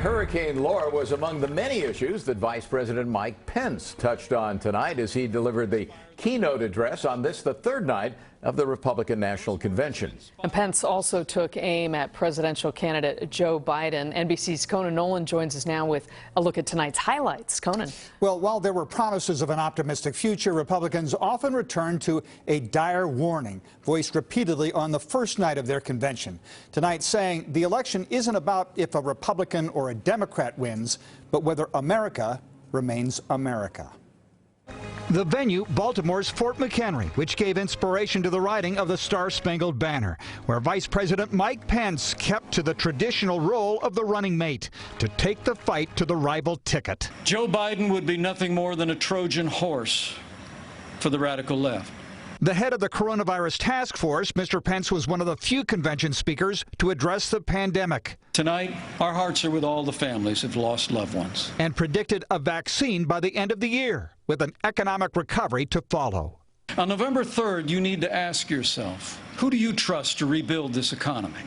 Hurricane Laura was among the many issues that Vice President Mike Pence touched on tonight as he delivered the keynote address on this, the third night of the Republican National Convention. And Pence also took aim at presidential candidate Joe Biden. NBC's Conan Nolan joins us now with a look at tonight's highlights. Conan. Well, while there were promises of an optimistic future, Republicans often returned to a dire warning voiced repeatedly on the first night of their convention. Tonight saying the election isn't about if a Republican or a Democrat wins, but whether America remains America. The venue, Baltimore's Fort McHenry, which gave inspiration to the writing of the Star-Spangled Banner, where Vice President Mike Pence kept to the traditional role of the running mate to take the fight to the rival ticket. Joe Biden would be nothing more than a Trojan horse for the radical left. The head of the coronavirus task force, Mr. Pence was one of the few convention speakers to address the pandemic. Tonight, our hearts are with all the families who've lost loved ones. And predicted a vaccine by the end of the year, with an economic recovery to follow. On November 3rd, you need to ask yourself, who do you trust to rebuild this economy?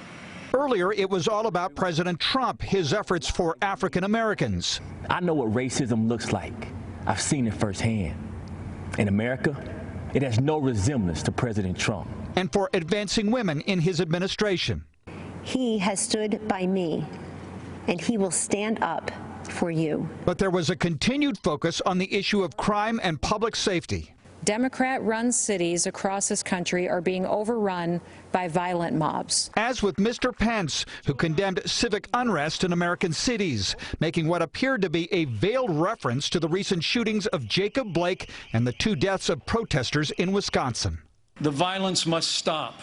Earlier, it was all about President Trump, his efforts for African Americans. I know what racism looks like. I've seen it firsthand. In America, it has no resemblance to President Trump. And for advancing women in his administration. He has stood by me, and he will stand up for you. But there was a continued focus on the issue of crime and public safety. Democrat-run cities across this country are being overrun by violent mobs. As with Mr. Pence, who condemned civic unrest in American cities, making what appeared to be a veiled reference to the recent shootings of Jacob Blake and the 2 deaths of protesters in Wisconsin. The violence must stop,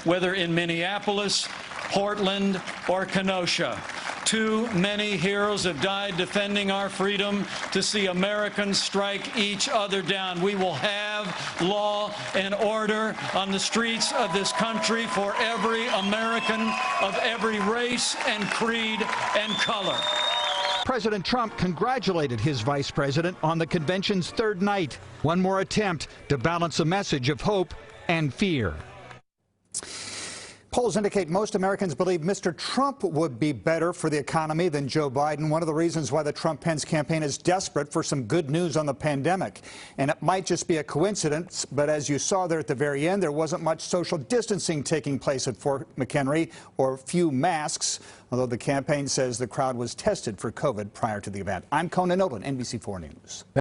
whether in Minneapolis, Portland, or Kenosha. Too many heroes have died defending our freedom to see Americans strike each other down. We will have law and order on the streets of this country for every American of every race and creed and color. President Trump congratulated his vice president on the convention's third night. One more attempt to balance a message of hope and fear. Polls indicate most Americans believe Mr. Trump would be better for the economy than Joe Biden. One of the reasons why the Trump-Pence campaign is desperate for some good news on the pandemic. And it might just be a coincidence, but as you saw there at the very end, there wasn't much social distancing taking place at Fort McHenry, or few masks, although the campaign says the crowd was tested for COVID prior to the event. I'm Conan Nolan, NBC4 News.